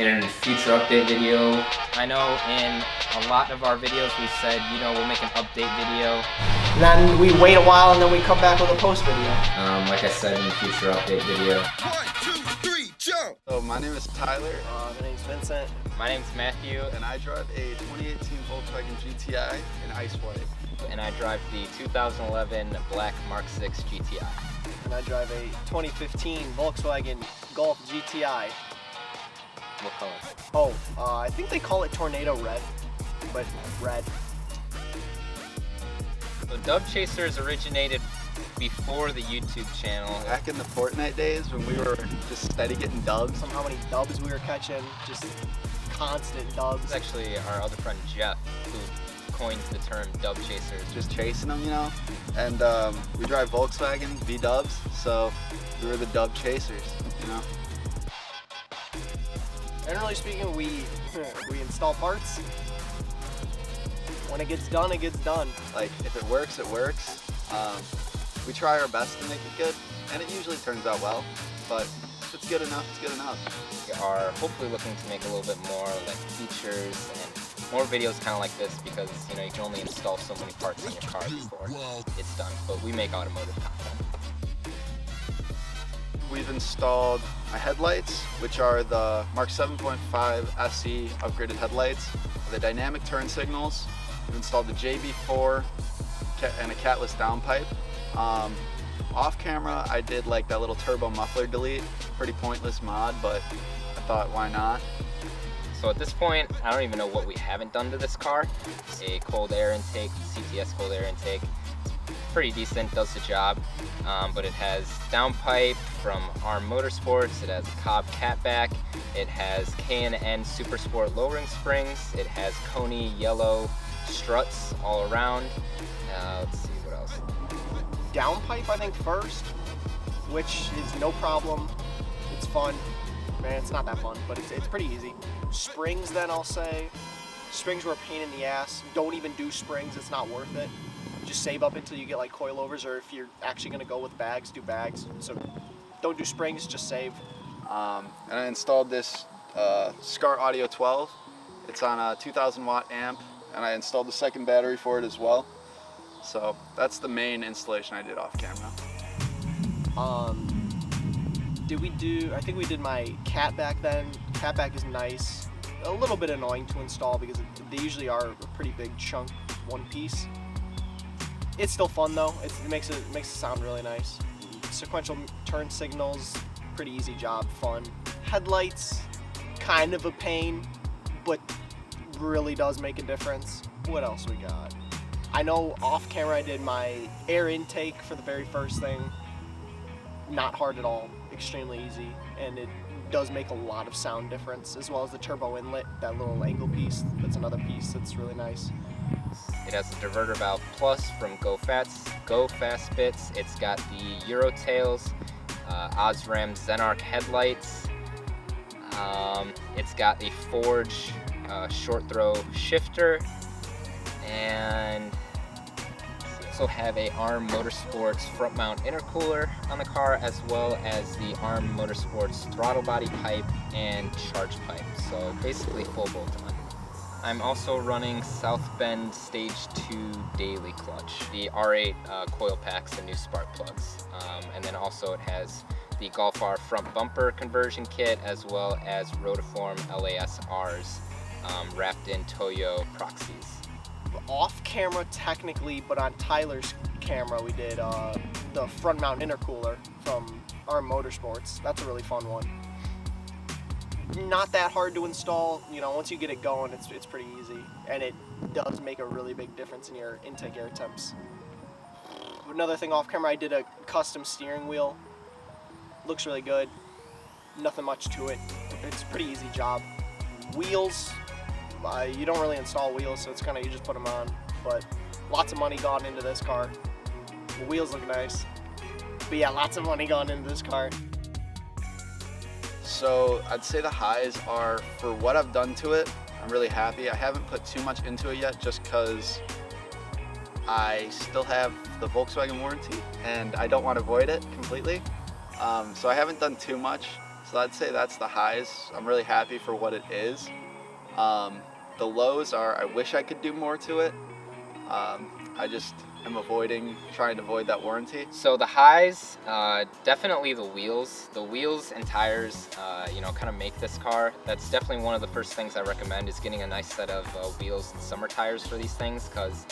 in a future update video. I know in a lot of our videos we said, you know, we'll make an update video. Then we wait a while and then we come back with a post video. Like I said, in the future update video. 1, 2, 3, jump! So my name is Tyler. My name's Vincent. My name's Matthew. And I drive a 2018 Volkswagen GTI in ice white. And I drive the 2011 black Mark 6 GTI. And I drive a 2015 Volkswagen Golf GTI. What color? Oh, I think they call it Tornado Red, but red. So Dub Chasers originated before the YouTube channel. Back in the Fortnite days when we were just steady getting dubs. How many dubs we were catching, just constant dubs. It's actually our other friend Jeff who coined the term Dub Chasers. Just chasing them, you know? And we drive Volkswagen V-dubs, so we were the Dub Chasers, you know? Generally speaking, we install parts. When it gets done, it gets done. Like, if it works, it works. We try our best to make it good, and it usually turns out well, but if it's good enough, it's good enough. We are hopefully looking to make a little bit more like features and more videos kind of like this because, you know, you can only install so many parts in your car before it's done, but we make automotive content. We've installed my headlights, which are the Mark 7.5 SE upgraded headlights, the dynamic turn signals. We've installed the JB4 and a catless downpipe. Off camera, I did like that little turbo muffler delete. Pretty pointless mod, but I thought, why not? So at this point, I don't even know what we haven't done to this car. It's a cold air intake, CTS cold air intake. It's pretty decent, does the job, but it has downpipe from ARM Motorsports, it has a Cobb catback, it has K&N Super Sport lowering springs, it has Coney yellow struts all around. Let's see what else. Downpipe, I think, first, which is no problem. It's fun. Man, it's not that fun, but it's pretty easy. Springs, then, I'll say. Springs were a pain in the ass. Don't even do springs. It's not worth it. Just save up until you get like coilovers, or if you're actually going to go with bags, do bags. So don't do springs, just save. And I installed this SCAR Audio 12. It's on a 2,000 watt amp, and I installed the second battery for it as well. So that's the main installation I did off camera. I think we did my catback then. Catback is nice. A little bit annoying to install because they usually are a pretty big chunk, one piece. It's still fun though. It makes it sound really nice. Sequential turn signals, pretty easy job, fun. Headlights, kind of a pain, but really does make a difference. What else we got? I know off camera I did my air intake for the very first thing. Not hard at all, extremely easy, and it does make a lot of sound difference, as well as the turbo inlet, that little angle piece. That's another piece that's really nice. It has a diverter valve plus from Go Fast Bits. It's got the Eurotails, Osram Zenarch headlights. It's got a Forge short throw shifter, and also have a ARM Motorsports front mount intercooler on the car, as well as the ARM Motorsports throttle body pipe and charge pipe. So basically full bolt-on. I'm also running South Bend Stage 2 daily clutch, the R8 coil packs and new spark plugs. And then also it has the Golf R front bumper conversion kit, as well as Rotiform LASRs wrapped in Toyo proxies. Off camera technically, but on Tyler's camera we did the front mount intercooler from ARM Motorsports. That's a really fun one. Not that hard to install, you know, once you get it going it's pretty easy, and it does make a really big difference in your intake air temps. Another thing off camera, I did a custom steering wheel. Looks really good. Nothing much to it. It's a pretty easy job. Wheels, you don't really install wheels, so it's kind of, you just put them on, but lots of money gone into this car. The wheels look nice, but yeah, lots of money gone into this car. So I'd say the highs are, for what I've done to it, I'm really happy. I haven't put too much into it yet just because I still have the Volkswagen warranty and I don't want to void it completely. So I haven't done too much. So I'd say that's the highs. I'm really happy for what it is. The lows are, I wish I could do more to it. I just am trying to avoid that warranty. So the highs, definitely the wheels. The wheels and tires, kind of make this car. That's definitely one of the first things I recommend, is getting a nice set of wheels and summer tires for these things, because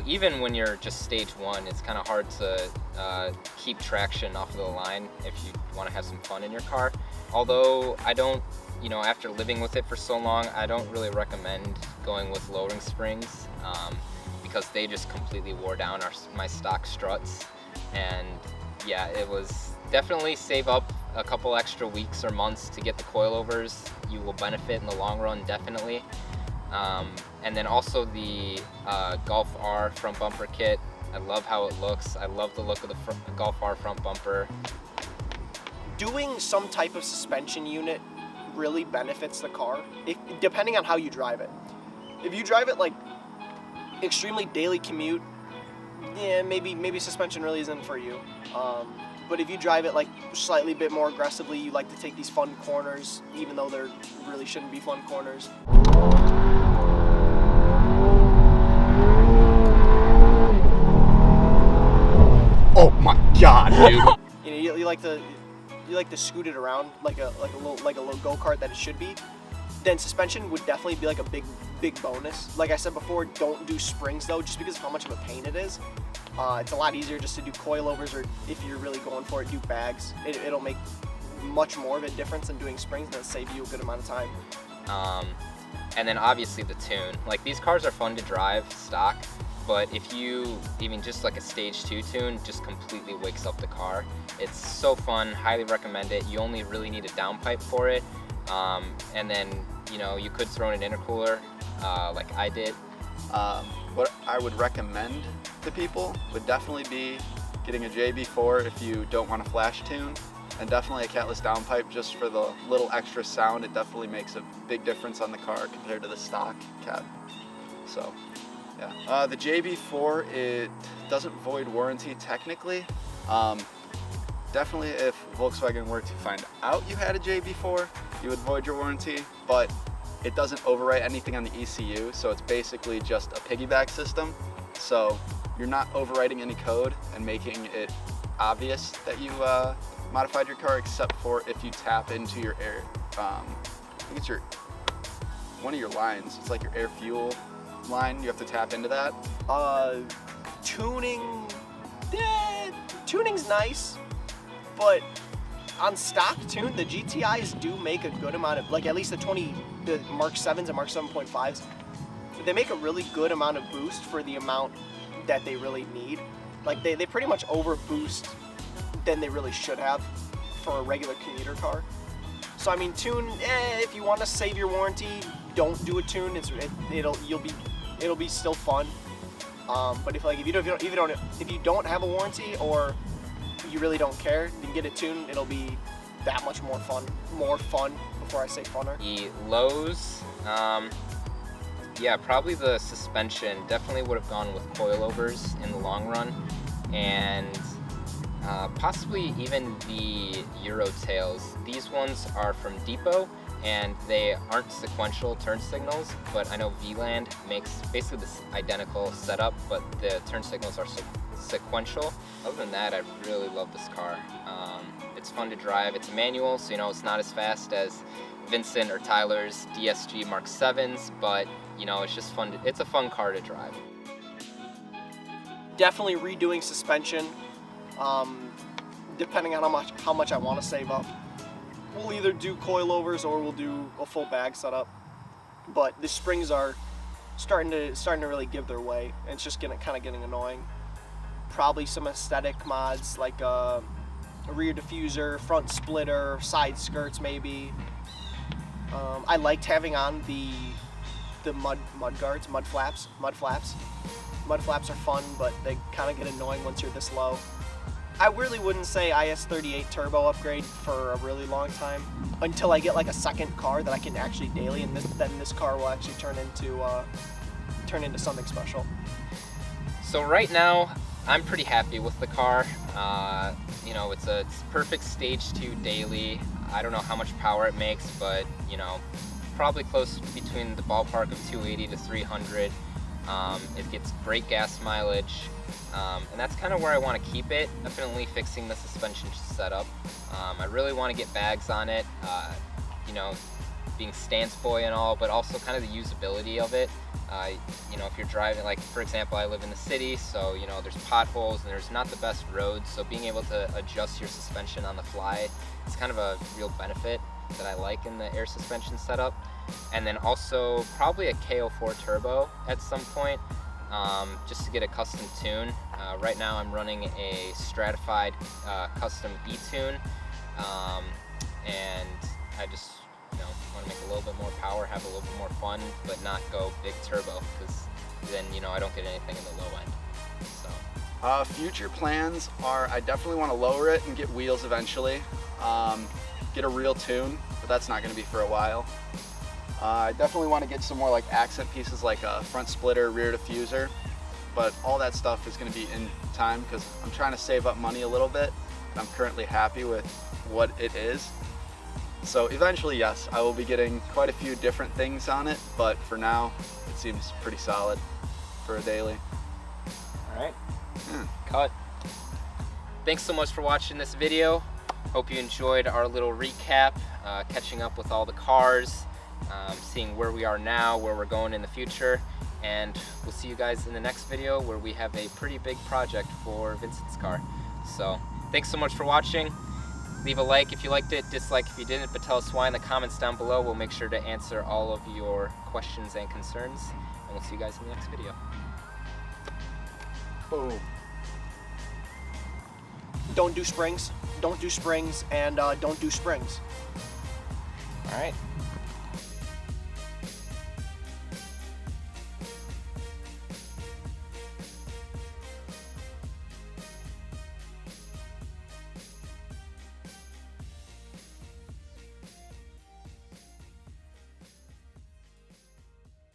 even when you're just stage 1, it's kind of hard to keep traction off of the line if you want to have some fun in your car. Although I don't, after living with it for so long, I don't really recommend going with lowering springs, because they just completely wore down my stock struts. And yeah, it was definitely save up a couple extra weeks or months to get the coilovers. You will benefit in the long run, definitely. And then also the Golf R front bumper kit. I love how it looks. I love the look of the Golf R front bumper. Doing some type of suspension unit really benefits the car, depending on how you drive it. If you drive it like extremely daily commute, yeah, maybe suspension really isn't for you. But if you drive it like slightly bit more aggressively, you like to take these fun corners, even though there really shouldn't be fun corners. Oh my God, dude. You like to scoot it around like a little go-kart that it should be. Then suspension would definitely be like a big bonus. Like I said before, don't do springs though, just because of how much of a pain it is. It's a lot easier just to do coilovers, or if you're really going for it, do bags. It'll make much more of a difference than doing springs, and it'll save you a good amount of time. And then obviously the tune. Like, these cars are fun to drive stock, but if you even just like a stage 2 tune just completely wakes up the car. It's so fun, highly recommend it. You only really need a downpipe for it. And then, you could throw in an intercooler like I did. What I would recommend to people would definitely be getting a JB4 if you don't want a flash tune, and definitely a catless downpipe just for the little extra sound. It definitely makes a big difference on the car compared to the stock cat. So, yeah. The JB4, it doesn't void warranty technically. Definitely if Volkswagen were to find out you had a JB4, you would void your warranty, but it doesn't overwrite anything on the ECU, so it's basically just a piggyback system. So you're not overwriting any code and making it obvious that you modified your car, except for if you tap into your air, I think it's one of your lines. It's like your air fuel line. You have to tap into that. Tuning's nice, but on stock tune, the GTIs do make a good amount of, like at least the Mark 7s and Mark 7.5s, they make a really good amount of boost for the amount that they really need. Like they pretty much over boost than they really should have for a regular commuter car. So I mean, tune, if you want to save your warranty, don't do a tune. It'll be still fun. But if you don't have a warranty, or you really don't care, then get a tune. It'll be that much more fun. Before I say funner. The lows, yeah, probably the suspension. Definitely would have gone with coilovers in the long run, and possibly even the Euro tails. These ones are from Depot, and they aren't sequential turn signals, but I know V-Land makes basically this identical setup, but the turn signals are sequential. Other than that, I really love this car. It's fun to drive. It's a manual, so it's not as fast as Vincent or Tyler's DSG Mark 7s, but it's just fun. It's a fun car to drive. Definitely redoing suspension, depending on how much I want to save up. We'll either do coilovers or we'll do a full bag setup. But the springs are starting to really give their way, and it's just kind of getting annoying. Probably some aesthetic mods like a rear diffuser, front splitter, side skirts maybe. I liked having on the mud guards, mud flaps. Mud flaps are fun, but they kind of get annoying once you're this low. I really wouldn't say IS38 turbo upgrade for a really long time, until I get like a second car that I can actually daily, and then this car will actually turn into something special. So right now, I'm pretty happy with the car. It's perfect stage 2 daily. I don't know how much power it makes, but you know, probably close between the ballpark of 280 to 300. It gets great gas mileage, and that's kind of where I want to keep it. Definitely fixing the suspension setup. I really want to get bags on it, you know, being stance boy and all, but also kind of the usability of it. You know, if you're driving, like for example, I live in the city, so you know, there's potholes and there's not the best roads, so being able to adjust your suspension on the fly is kind of a real benefit that I like in the air suspension setup. And then also probably a KO4 turbo at some point, just to get a custom tune. Right now I'm running a stratified custom E-tune, and I just, you know, want to make a little bit more power, have a little bit more fun, but not go big turbo, because then, you know, I don't get anything in the low end. So Future plans are, I definitely want to lower it and get wheels eventually. Get a real tune, but that's not going to be for a while. I definitely want to get some more like accent pieces, like a front splitter, rear diffuser, but all that stuff is going to be in time because I'm trying to save up money a little bit. I'm currently happy with what it is. So eventually, yes, I will be getting quite a few different things on it, but for now, it seems pretty solid for a daily. all right, cut. Thanks so much for watching this video. Hope you enjoyed our little recap, catching up with all the cars, seeing where we are now, where we're going in the future, and we'll see you guys in the next video where we have a pretty big project for Vincent's car. So thanks so much for watching. Leave a like if you liked it, dislike if you didn't, but tell us why in the comments down below. We'll make sure to answer all of your questions and concerns, and we'll see you guys in the next video. Boom. Don't do springs, and don't do springs. All right.